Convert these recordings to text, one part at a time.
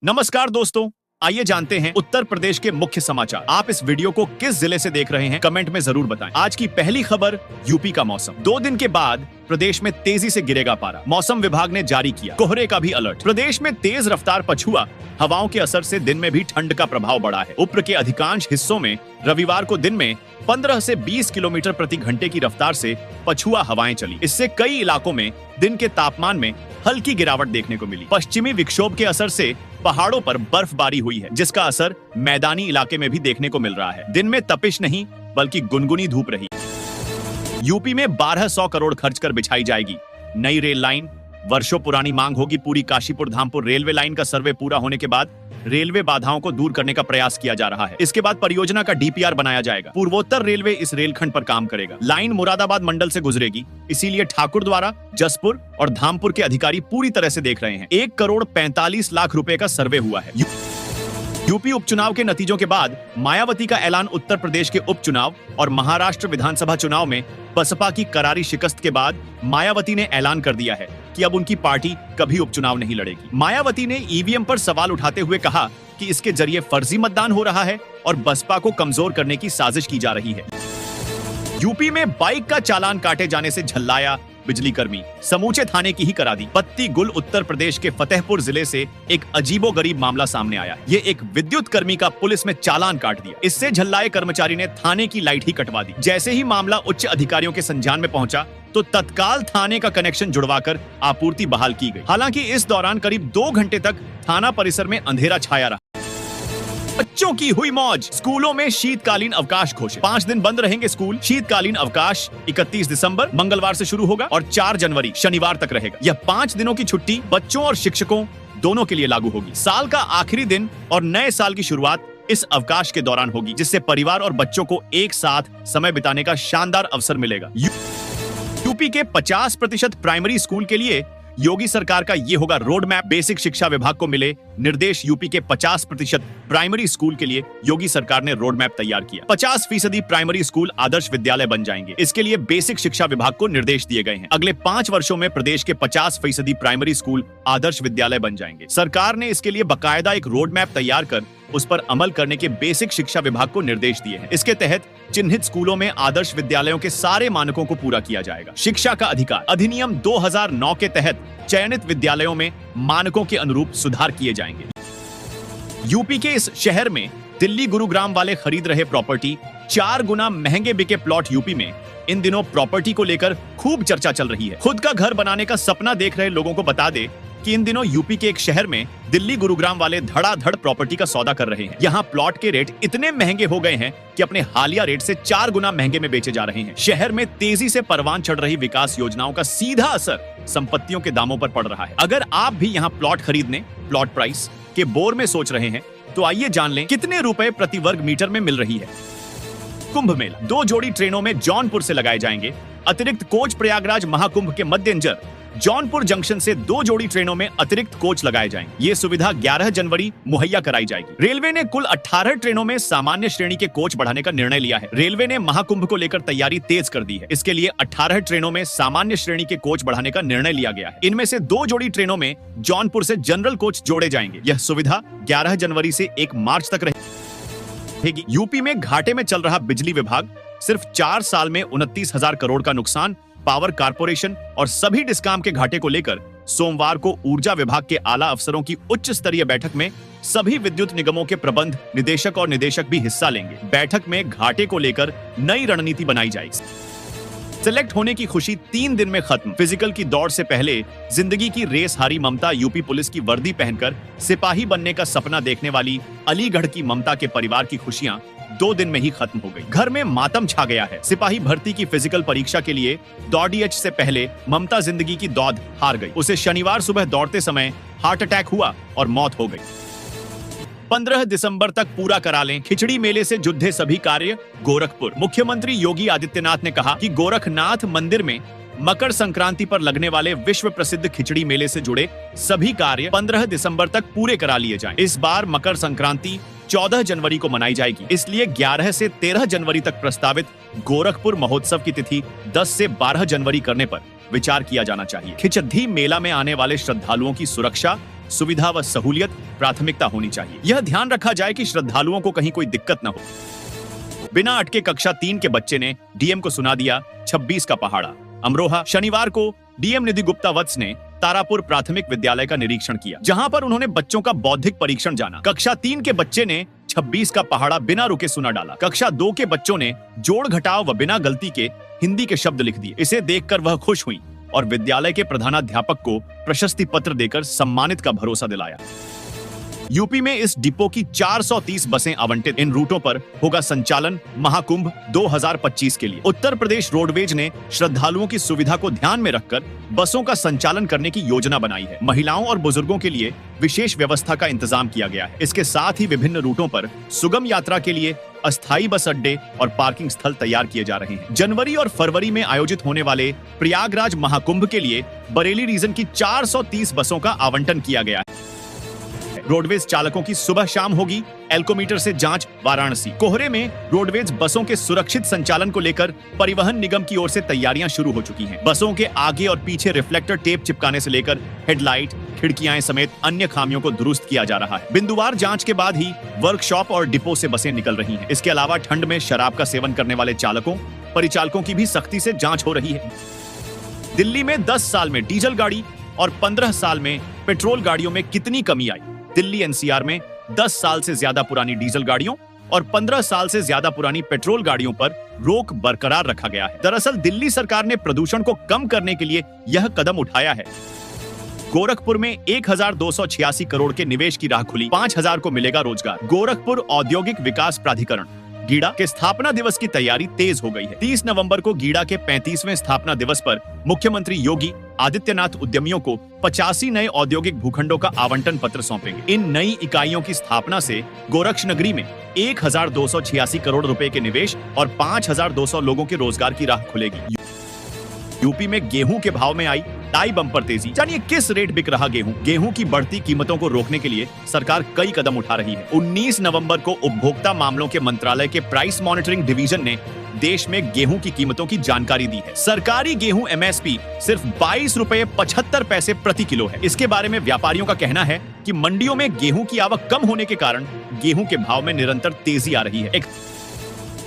नमस्कार दोस्तों, आइए जानते हैं उत्तर प्रदेश के मुख्य समाचार। आप इस वीडियो को किस जिले से देख रहे हैं कमेंट में जरूर बताएं। आज की पहली खबर यूपी का मौसम। 2 दिन के बाद प्रदेश में तेजी से गिरेगा पारा। मौसम विभाग ने जारी किया कोहरे का भी अलर्ट। प्रदेश में तेज रफ्तार पछुआ हवाओं के असर से दिन में भी ठंड का प्रभाव बढ़ा है। ऊपर के अधिकांश हिस्सों में रविवार को दिन में 15 से 20 किलोमीटर प्रति घंटे की रफ्तार से पछुआ हवाएं चली। इससे कई इलाकों में दिन के तापमान में हल्की गिरावट देखने को मिली। पश्चिमी विक्षोभ के असर से पहाड़ों पर बर्फबारी हुई है, जिसका असर मैदानी इलाके में भी देखने को मिल रहा है। दिन में तपिश नहीं बल्कि गुनगुनी धूप रही। यूपी में 1200 करोड़ खर्च कर बिछाई जाएगी नई रेल लाइन। वर्षों पुरानी मांग होगी पूरी काशीपुर धामपुर रेलवे लाइन का सर्वे पूरा होने के बाद रेलवे बाधाओं को दूर करने का प्रयास किया जा रहा है। इसके बाद परियोजना का डीपीआर बनाया जाएगा। पूर्वोत्तर रेलवे इस रेलखंड पर काम करेगा। लाइन मुरादाबाद मंडल से गुजरेगी, इसीलिए ठाकुर द्वारा जसपुर और धामपुर के अधिकारी पूरी तरह से देख रहे हैं। 1 करोड़ 45 लाख रुपए का सर्वे हुआ है। यूपी उपचुनाव के नतीजों के बाद मायावती का ऐलान। उत्तर प्रदेश के उपचुनाव और महाराष्ट्र विधानसभा चुनाव में बसपा की करारी शिकस्त के बाद मायावती ने ऐलान कर दिया है कि अब उनकी पार्टी कभी उपचुनाव नहीं लड़ेगी। मायावती ने ईवीएम पर सवाल उठाते हुए कहा कि इसके जरिए फर्जी मतदान हो रहा है और बसपा को कमजोर करने की साजिश की जा रही है। यूपी में बाइक का चालान काटे जाने से झल्लाया बिजली कर्मी। समूचे थाने की ही करा दी। पत्ती गुल उत्तर प्रदेश के फतेहपुर जिले से एक अजीबोगरीब मामला सामने आया। ये एक विद्युत कर्मी का पुलिस में चालान काट दिया। इससे झल्लाए कर्मचारी ने थाने की लाइट ही कटवा दी। जैसे ही मामला उच्च अधिकारियों के संज्ञान में पहुंचा तो तत्काल थाने का कनेक्शन जुड़वाकर आपूर्ति बहाल की गई। हालांकि इस दौरान करीब 2 घंटे तक थाना परिसर में अंधेरा छाया रहा। बच्चों की हुई मौज। स्कूलों में शीतकालीन अवकाश घोषित। 5 दिन बंद रहेंगे स्कूल। शीतकालीन अवकाश 31 दिसंबर मंगलवार से शुरू होगा और 4 जनवरी शनिवार तक रहेगा। यह 5 दिनों की छुट्टी बच्चों और शिक्षकों दोनों के लिए लागू होगी। साल का आखिरी दिन और नए साल की शुरुआत इस अवकाश के दौरान होगी, जिससे परिवार और बच्चों को एक साथ समय बिताने का शानदार अवसर मिलेगा। यूपी के 50% प्राइमरी स्कूल के लिए योगी सरकार का ये होगा रोड मैप। बेसिक शिक्षा विभाग को मिले निर्देश। यूपी के 50% प्राइमरी स्कूल के लिए योगी सरकार ने रोड मैप तैयार किया। 50% प्राइमरी स्कूल आदर्श विद्यालय बन जाएंगे। इसके लिए बेसिक शिक्षा विभाग को निर्देश दिए गए हैं। अगले 5 वर्षों में प्रदेश के 50% प्राइमरी स्कूल आदर्श विद्यालय बन जाएंगे। सरकार ने इसके लिए बाकायदा एक रोड मैप तैयार कर उस पर अमल करने के बेसिक शिक्षा विभाग को निर्देश दिए हैं। इसके तहत चिन्हित स्कूलों में आदर्श विद्यालयों के सारे मानकों को पूरा किया जाएगा। शिक्षा का अधिकार अधिनियम 2009 के तहत चयनित विद्यालयों में मानकों के अनुरूप सुधार किए जाएंगे। यूपी के इस शहर में दिल्ली गुरुग्राम वाले खरीद रहे प्रॉपर्टी 4 गुना महंगे बिके प्लॉट। यूपी में इन दिनों प्रॉपर्टी को लेकर खूब चर्चा चल रही है। खुद का घर बनाने का सपना देख रहे लोगों को बता दे कि इन दिनों यूपी के एक शहर में दिल्ली गुरुग्राम वाले धड़ाधड़ प्रॉपर्टी का सौदा कर रहे हैं। यहाँ प्लॉट के रेट इतने महंगे हो गए हैं कि अपने हालिया रेट से 4 गुना महंगे में बेचे जा रहे हैं। शहर में तेजी से परवान चढ़ रही विकास योजनाओं का सीधा असर संपत्तियों के दामों पर पड़ रहा है। अगर आप भी यहाँ प्लॉट खरीदने प्लॉट प्राइस के बोर में सोच रहे हैं तो आइए जान लें कितने रुपए प्रति वर्ग मीटर में मिल रही है। कुंभ मेला 2 जोड़ी ट्रेनों में जौनपुर से लगाए जाएंगे अतिरिक्त कोच। प्रयागराज महाकुंभ के मद्देनजर जौनपुर जंक्शन से 2 जोड़ी ट्रेनों में अतिरिक्त कोच लगाए जाएंगे। ये सुविधा 11 जनवरी मुहैया कराई जाएगी। रेलवे ने कुल 18 ट्रेनों में सामान्य श्रेणी के कोच बढ़ाने का निर्णय लिया है। रेलवे ने महाकुंभ को लेकर तैयारी तेज कर दी है। इसके लिए 18 ट्रेनों में सामान्य श्रेणी के कोच बढ़ाने का निर्णय लिया गया है। इनमें से 2 जोड़ी ट्रेनों में जौनपुर से जनरल कोच जोड़े जाएंगे। यह सुविधा 11 जनवरी से 1 मार्च तक रहेगी। यूपी में घाटे में चल रहा बिजली विभाग। सिर्फ 4 साल में 29,000 करोड़ का नुकसान। पावर कारपोरेशन और सभी डिस्काम के घाटे को लेकर सोमवार को ऊर्जा विभाग के आला अफसरों की उच्च स्तरीय बैठक में सभी विद्युत निगमों के प्रबंध निदेशक और निदेशक भी हिस्सा लेंगे। बैठक में घाटे को लेकर नई रणनीति बनाई जाएगी। सिलेक्ट होने की खुशी 3 दिन में खत्म। फिजिकल की दौड़ से पहले जिंदगी की रेस हारी ममता। यूपी पुलिस की वर्दी पहनकर सिपाही बनने का सपना देखने वाली अलीगढ़ की ममता के परिवार की खुशियां 2 दिन में ही खत्म हो गई। घर में मातम छा गया है। सिपाही भर्ती की फिजिकल परीक्षा के लिए दौड़ीएच से पहले ममता जिंदगी की दौड़ हार गई। उसे शनिवार सुबह दौड़ते समय हार्ट अटैक हुआ और मौत हो गई। 15 दिसंबर तक पूरा करा लें खिचड़ी मेले से जुड़े सभी कार्य। गोरखपुर मुख्यमंत्री योगी आदित्यनाथ ने कहा कि गोरखनाथ मंदिर में मकर संक्रांति पर लगने वाले विश्व प्रसिद्ध खिचड़ी मेले से जुड़े सभी कार्य 15 दिसंबर तक पूरे करा लिए जाएं। इस बार मकर संक्रांति 14 जनवरी को मनाई जाएगी, इसलिए 11 से 13 जनवरी तक प्रस्तावित गोरखपुर महोत्सव की तिथि 10 से 12 जनवरी करने पर विचार किया जाना चाहिए। खिचड़ी मेला में आने वाले श्रद्धालुओं की सुरक्षा सुविधा व सहूलियत प्राथमिकता होनी चाहिए। यह ध्यान रखा जाए कि श्रद्धालुओं को कहीं कोई दिक्कत न हो। बिना अटके कक्षा 3 के बच्चे ने डीएम को सुना दिया 26 का पहाड़ा। अमरोहा। शनिवार को डीएम निधि गुप्ता वत्स ने तारापुर प्राथमिक विद्यालय का निरीक्षण किया, जहां पर उन्होंने बच्चों का बौद्धिक परीक्षण जाना। कक्षा 3 के बच्चे ने 26 का पहाड़ा बिना रुके सुना डाला। कक्षा 2 के बच्चों ने जोड़ घटाव व बिना गलती के हिंदी के शब्द लिख दिए। इसे देखकर वह खुश हुई और विद्यालय के प्रधानाध्यापक को प्रशस्ति पत्र देकर सम्मानित का भरोसा दिलाया। यूपी में इस डिपो की 430 बसें आवंटित। इन रूटों पर होगा संचालन महाकुंभ 2025 के लिए। उत्तर प्रदेश रोडवेज ने श्रद्धालुओं की सुविधा को ध्यान में रखकर बसों का संचालन करने की योजना बनाई है। महिलाओं और बुजुर्गों के लिए विशेष व्यवस्था का इंतजाम किया गया है। इसके साथ ही विभिन्न रूटों पर सुगम यात्रा के लिए अस्थायी बस अड्डे और पार्किंग स्थल तैयार किए जा रहे हैं। जनवरी और फरवरी में आयोजित होने वाले प्रयागराज महाकुंभ के लिए बरेली रीजन की 430 बसों का आवंटन किया गया है। रोडवेज चालकों की सुबह शाम होगी एल्कोमीटर से जांच। वाराणसी। कोहरे में रोडवेज बसों के सुरक्षित संचालन को लेकर परिवहन निगम की ओर से तैयारियां शुरू हो चुकी हैं। बसों के आगे और पीछे रिफ्लेक्टर टेप चिपकाने से लेकर हेडलाइट, खिड़कियां समेत अन्य खामियों को दुरुस्त किया जा रहा है। बिंदुवार जांच के बाद ही वर्कशॉप और डिपो से बसें निकल रही हैं। इसके अलावा ठंड में शराब का सेवन करने वाले चालकों, परिचालकों की भी सख्ती से जांच हो रही है। दिल्ली में 10 साल में डीजल गाड़ी और 15 साल में पेट्रोल गाड़ियों में कितनी कमी आई? दिल्ली एनसीआर में 10 साल से ज्यादा पुरानी डीजल गाड़ियों और 15 साल से ज्यादा पुरानी पेट्रोल गाड़ियों पर रोक बरकरार रखा गया है। दरअसल दिल्ली सरकार ने प्रदूषण को कम करने के लिए यह कदम उठाया है। गोरखपुर में 1286 करोड़ के निवेश की राह खुली। 5000 को मिलेगा रोजगार। गोरखपुर औद्योगिक विकास प्राधिकरण गीड़ा के स्थापना दिवस की तैयारी तेज हो गई है। 30 नवंबर को गीड़ा के 35वें स्थापना दिवस पर मुख्यमंत्री योगी आदित्यनाथ उद्यमियों को 85 नए औद्योगिक भूखंडों का आवंटन पत्र सौंपेंगे। इन नई इकाइयों की स्थापना से गोरक्ष नगरी में 1286 करोड़ रुपए के निवेश और 5200 लोगों के रोजगार की राह खुलेगी। यूपी में गेहूं के भाव में आई बम्पर तेजी। जानिए किस रेट बिक रहा गेहूं। गेहूं की बढ़ती कीमतों को रोकने के लिए सरकार कई कदम उठा रही है। 19 नवंबर को उपभोक्ता मामलों के मंत्रालय के प्राइस मॉनिटरिंग डिवीजन ने देश में गेहूं की कीमतों की जानकारी दी है। सरकारी गेहूं एमएसपी सिर्फ 22 रुपए 75 पैसे प्रति किलो है। इसके बारे में व्यापारियों का कहना है कि मंडियों में गेहूं की आवक कम होने के कारण गेहूं के भाव में निरंतर तेजी आ रही है।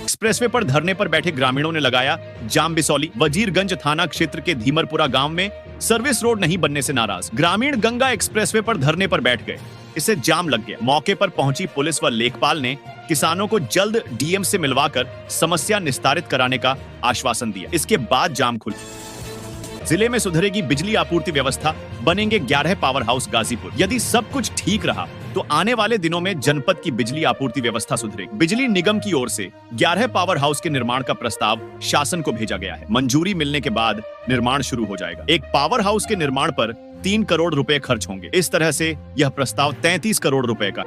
एक्सप्रेसवे पर धरने पर बैठे ग्रामीणों ने लगाया जाम। बिसौली वजीरगंज थाना क्षेत्र के धीमरपुरा गांव में सर्विस रोड नहीं बनने से नाराज ग्रामीण गंगा एक्सप्रेसवे पर धरने पर बैठ गए। इससे जाम लग गया। मौके पर पहुंची पुलिस व लेखपाल ने किसानों को जल्द डीएम से मिलवाकर समस्या निस्तारित कराने का आश्वासन दिया। इसके बाद जाम खुला। जिले में सुधरेगी बिजली आपूर्ति व्यवस्था, बनेंगे 11 पावर हाउस गाजीपुर। यदि सब कुछ ठीक रहा तो आने वाले दिनों में जनपद की बिजली आपूर्ति व्यवस्था सुधरेगी। बिजली निगम की ओर से 11 पावर हाउस के निर्माण का प्रस्ताव शासन को भेजा गया है। मंजूरी मिलने के बाद निर्माण शुरू हो जाएगा। एक पावर हाउस के निर्माण पर 3 करोड़ रुपए खर्च होंगे। इस तरह से यह प्रस्ताव 33 करोड़ रुपए का